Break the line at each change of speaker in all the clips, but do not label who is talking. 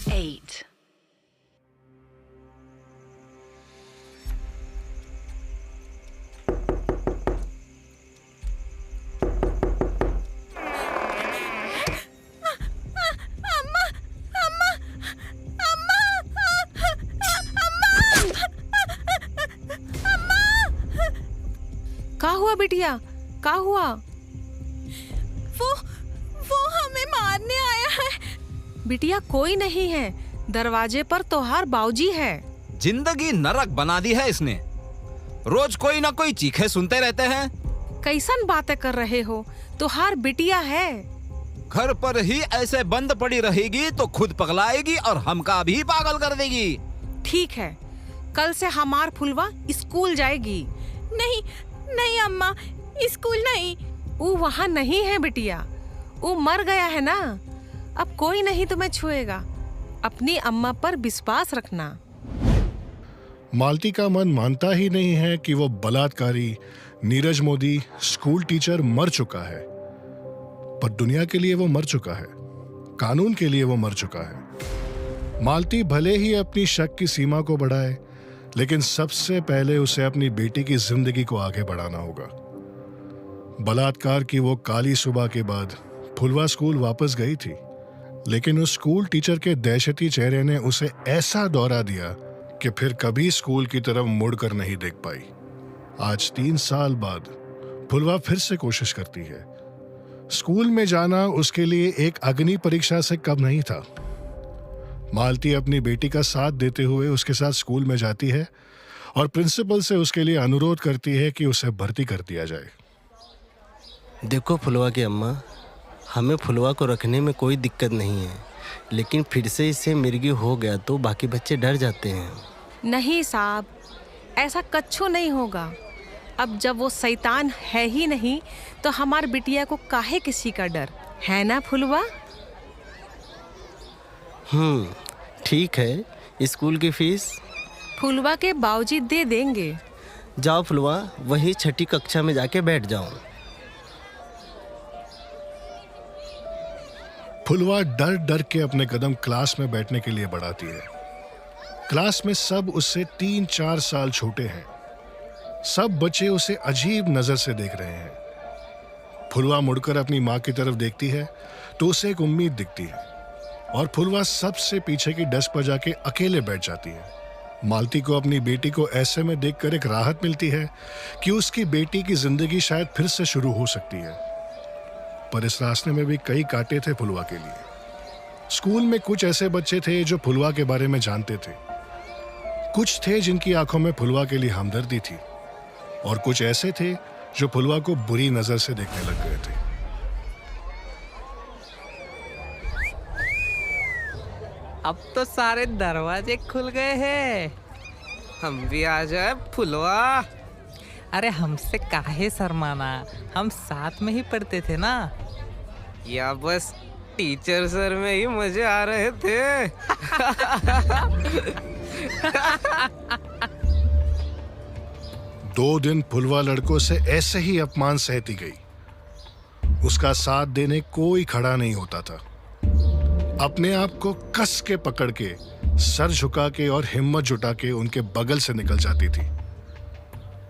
8.
क्या हुआ बिटिया, क्या हुआ?
वो हमें मारने आया है।
बिटिया कोई नहीं है, दरवाजे पर तोहार बाऊजी है।
जिंदगी नरक बना दी है इसने। रोज कोई ना कोई चीखे सुनते रहते हैं।
कैसन बातें कर रहे हो? तोहार बिटिया है।
घर पर ही ऐसे बंद पड़ी रहेगी तो खुद पगलाएगी और हमका भी पागल कर देगी।
ठीक है, कल से हमार फुलवा स्कूल जाएगी।
नहीं अम्मा, स्कूल नहीं।
वो वहाँ नहीं है बिटिया, वो मर गया है ना। अब कोई नहीं तुम्हें छुएगा। अपनी अम्मा पर विश्वास रखना।
मालती का मन मानता ही नहीं है कि वो बलात्कारी नीरज मोदी स्कूल टीचर मर चुका है। पर दुनिया के लिए वो मर चुका है, कानून के लिए वो मर चुका है। मालती भले ही अपनी शक की सीमा को बढ़ाए, लेकिन सबसे पहले उसे अपनी बेटी की जिंदगी को आगे बढ़ाना होगा। बलात्कार की वो काली सुबह के बाद फुलवा स्कूल वापस गई थी, लेकिन उस स्कूल टीचर के दहशती चेहरे ने उसे ऐसा दौरा दिया कि फिर कभी स्कूल की तरफ मुड़कर नहीं देख पाई। आज 3 साल बाद फुलवा फिर से कोशिश करती है। स्कूल में जाना उसके लिए एक अग्नि परीक्षा से कम नहीं था। मालती अपनी बेटी का साथ देते हुए उसके साथ स्कूल में जाती है और प्रिंसिपल से उसके लिए अनुरोध करती है कि उसे भर्ती कर दिया जाए।
देखो फुलवा की अम्मा, हमें फुलवा को रखने में कोई दिक्कत नहीं है, लेकिन फिर से इससे मिर्गी हो गया तो बाकी बच्चे डर जाते हैं।
नहीं साहब, ऐसा कच्छू नहीं होगा। अब जब वो शैतान है ही नहीं तो हमार बिटिया को काहे किसी का डर है ना फुलवा?
ठीक है। स्कूल की फीस
फुलवा के बाऊजी दे देंगे।
जाओ फुलवा, वही 6ठी कक्षा में जाके बैठ जाओ।
फुलवा डर डर के अपने कदम क्लास में बैठने के लिए बढ़ाती है। क्लास में सब उससे 3-4 साल छोटे हैं। सब बच्चे उसे अजीब नजर से देख रहे हैं। फुलवा मुड़कर अपनी माँ की तरफ देखती है तो उसे एक उम्मीद दिखती है और फुलवा सबसे पीछे की डेस्क पर जाके अकेले बैठ जाती है। मालती को अपनी बेटी को ऐसे में देखकर एक राहत मिलती है कि उसकी बेटी की जिंदगी शायद फिर से शुरू हो सकती है। पर इस रास्ते में भी कई कांटे थे फुलवा के लिए। स्कूल में कुछ ऐसे बच्चे थे जो फुलवा के बारे में जानते थे, कुछ थे जिनकी आंखों में फुलवा के लिए हमदर्दी थी, और कुछ ऐसे थे जो फुलवा को बुरी नजर से देखने लग गए थे।
अब तो सारे दरवाजे खुल गए हैं। हम भी आ जाए फुलवा। अरे हमसे काहे शर्माना, हम साथ में ही पढ़ते थे ना। या बस टीचर सर में ही मजे आ रहे थे।
2 दिन फुलवा लड़कों से ऐसे ही अपमान सहती गई। उसका साथ देने कोई खड़ा नहीं होता था। अपने आप को कस के पकड़ के, सर झुका के और हिम्मत जुटा के उनके बगल से निकल जाती थी।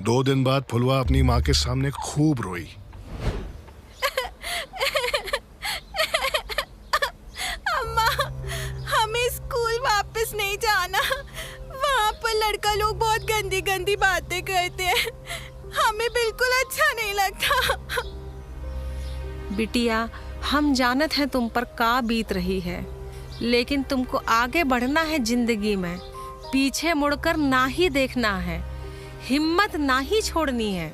2 दिन बाद फुलवा अपनी माँ के सामने खूब रोई।
अम्मा, हमें स्कूल वापस नहीं जाना। वहाँ पर लड़का लोग बहुत गंदी गंदी बातें करते हैं। हमें बिल्कुल अच्छा नहीं लगता।
बिटिया, हम जानत हैं तुम पर का बीत रही है, लेकिन तुमको आगे बढ़ना है जिंदगी में। पीछे मुड़कर ना ही देखना है, हिम्मत ना ही छोड़नी है।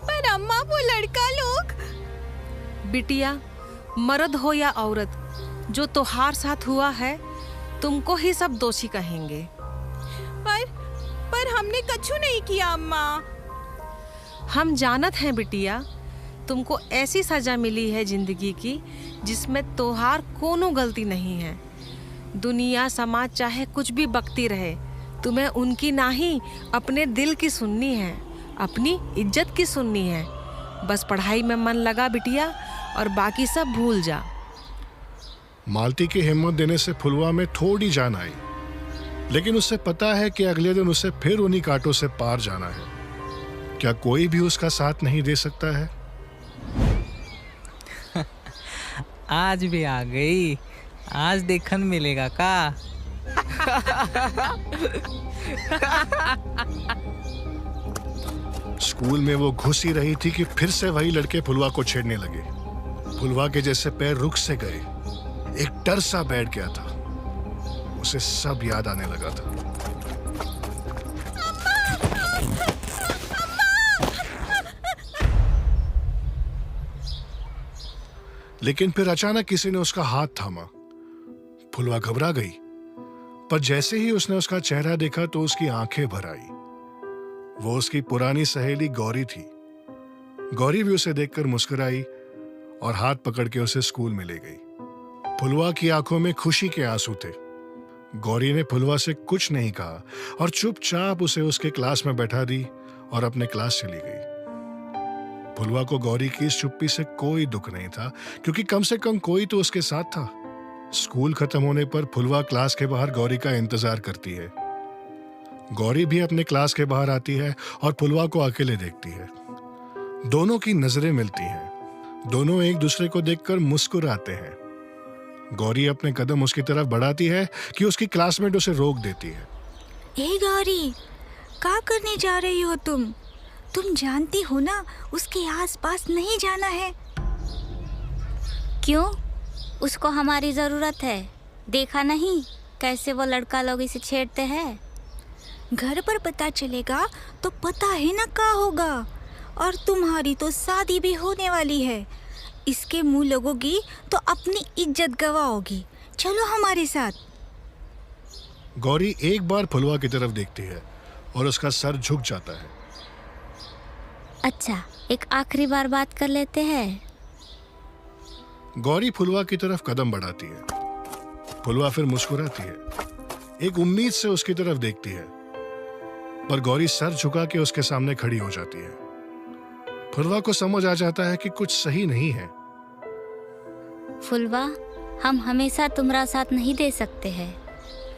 पर अम्मा, वो लड़का लोग।
बिटिया, मर्द हो या औरत, जो तोहार साथ हुआ है तुमको ही सब दोषी कहेंगे।
पर हमने कछु नहीं किया अम्मा।
हम जानत हैं बिटिया, तुमको ऐसी सजा मिली है जिंदगी की जिसमें तोहार कोनो गलती नहीं है। दुनिया समाज चाहे कुछ भी बकती रहे, तुम्हें उनकी नहीं अपने दिल की सुननी है, अपनी इज्जत की सुननी है। बस पढ़ाई में मन लगा बिटिया, और बाकी सब भूल जा।
मालती की हिम्मत देने से फुलवा में थोड़ी जान आई, लेकिन उसे पता है कि अगले दिन उसे फिर उन्हीं कांटों से पार जाना है। क्या कोई भी उसका साथ नहीं दे सकता है?
आज भी आ गई, आज देखन मिलेगा का।
स्कूल में वो घुस ही रही थी कि फिर से वही लड़के फुलवा को छेड़ने लगे। फुलवा के जैसे पैर रुक से गए, एक डर सा बैठ गया था। उसे सब याद आने लगा था। लेकिन फिर अचानक किसी ने उसका हाथ थामा। फुलवा घबरा गई, पर जैसे ही उसने उसका चेहरा देखा तो उसकी आंखें भर आई। वो उसकी पुरानी सहेली गौरी थी। गौरी भी उसे देखकर मुस्कुराई और हाथ पकड़ के उसे स्कूल में ले गई। फुलवा की आंखों में खुशी के आंसू थे। गौरी ने फुलवा से कुछ नहीं कहा और चुपचाप उसे उसके क्लास में बैठा दी और अपने क्लास चली गई। फुलवा को गौरी की इस चुप्पी से कोई दुख नहीं था, क्योंकि कम से कम कोई तो उसके साथ था। स्कूल खत्म होने पर फुलवा क्लास के बाहर गौरी का इंतजार करती है। गौरी भी अपने क्लास के बाहर आती है और फुलवा को अकेले देखती है। दोनों की नजरें मिलती हैं। दोनों एक दूसरे को देखकर मुस्कुराते हैं। गौरी अपने कदम उसकी तरफ बढ़ाती है कि उसकी क्लासमेट उसे रोक देती है।
ए गौरी, क्या करने जा रही हो तुम? तुम जानती हो ना, उसके आसपास नहीं जाना है।
क्यों? उसको हमारी जरूरत है। देखा नहीं कैसे वो लड़का लोग इसे छेड़ते हैं?
घर पर पता चलेगा तो पता है ना क्या होगा। और तुम्हारी तो शादी भी होने वाली है। इसके मुंह लगोगी तो अपनी इज्जत गवाओगी। चलो हमारे साथ।
गौरी एक बार फुलवा की तरफ देखती है और उसका सर झुक जाता है।
अच्छा, एक आखिरी बार बात कर लेते हैं।
गौरी फुलवा की तरफ कदम बढ़ाती है। फुलवा फिर मुस्कुराती है, एक उम्मीद से उसकी तरफ देखती है, पर गौरी सर झुका के उसके सामने खड़ी हो जाती है। फुलवा को समझ आ जाता है कि कुछ सही नहीं है।
फुलवा, हम हमेशा तुम्हारा साथ नहीं दे सकते हैं।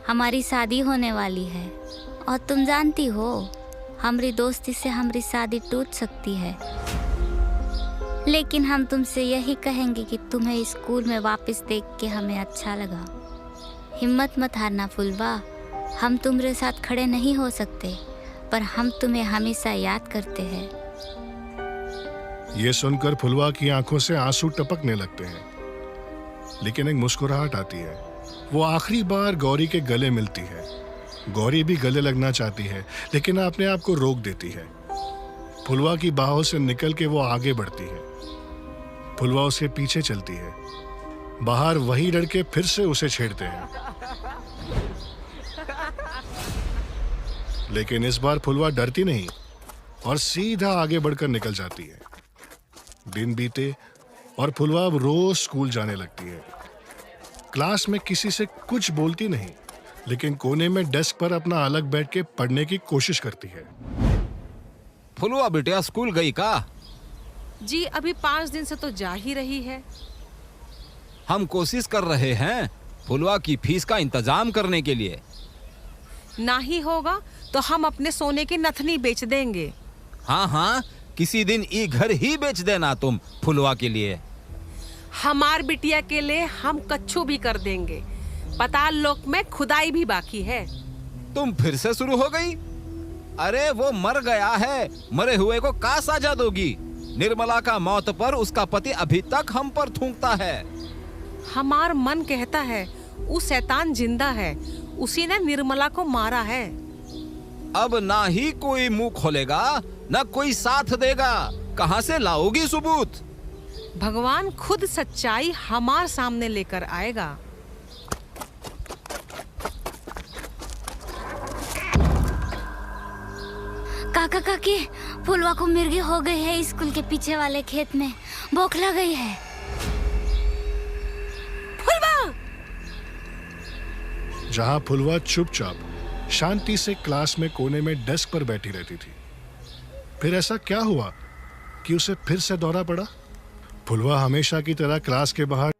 हमारी शादी होने वाली है और तुम जानती हो हमारी दोस्ती से हमारी शादी टूट सकती है। लेकिन हम तुमसे यही कहेंगे कि तुम्हें स्कूल में वापस देख के हमें अच्छा लगा। हिम्मत मत हारना फुलवा। हम तुम्हारे साथ खड़े नहीं हो सकते, पर हम तुम्हें हमेशा याद करते हैं।
ये सुनकर फुलवा की आंखों से आंसू टपकने लगते हैं, लेकिन एक मुस्कुराहट आती है। वो आखिरी बार गौरी के गले मिलती है। गौरी भी गले लगना चाहती है, लेकिन अपने आप को रोक देती है। फुलवा की बाहों से निकल के वो आगे बढ़ती है। फुलवा उसके पीछे चलती है। बाहर वही लड़के फिर से उसे छेड़ते हैं, लेकिन इस बार फुलवा डरती नहीं और सीधा आगे बढ़कर निकल जाती है। दिन बीते और फुलवा अब रोज स्कूल जाने लगती है। क्लास में किसी से कुछ बोलती नहीं, लेकिन कोने में डेस्क पर अपना अलग बैठ के पढ़ने की कोशिश करती है।
फुलवा बिटिया स्कूल गई का?
जी अभी 5 दिन से तो जा ही रही है।
हम कोशिश कर रहे हैं फुलवा की फीस का इंतजाम करने के लिए।
ना ही होगा तो हम अपने सोने की नथनी बेच देंगे।
हाँ हाँ, किसी दिन ये घर ही बेच देना तुम फुलवा के लिए।
हमार बिटिया के लिए हम कच्छू भी कर देंगे। पाताल लोक में खुदाई भी बाकी है।
तुम फिर से शुरू हो गई? अरे वो मर गया है, मरे हुए को का सजा दोगी? निर्मला का मौत पर उसका पति अभी तक हम पर थूकता है।
हमार मन कहता है वो शैतान जिंदा है, उसी ने निर्मला को मारा है।
अब ना ही कोई मुंह खोलेगा, ना कोई साथ देगा। कहां से लाओगी सबूत?
भगवान खुद सच्चाई हमार सामने लेकर आएगा।
काका काकी, फुलवा को मिर्गी हो गई है। स्कूल के पीछे वाले खेत में बौखला गई है।
फुलवा!
जहां फुलवा चुपचाप शांति से क्लास में कोने में डेस्क पर बैठी रहती थी, फिर ऐसा क्या हुआ कि उसे फिर से दौरा पड़ा? फुलवा हमेशा की तरह क्लास के बाहर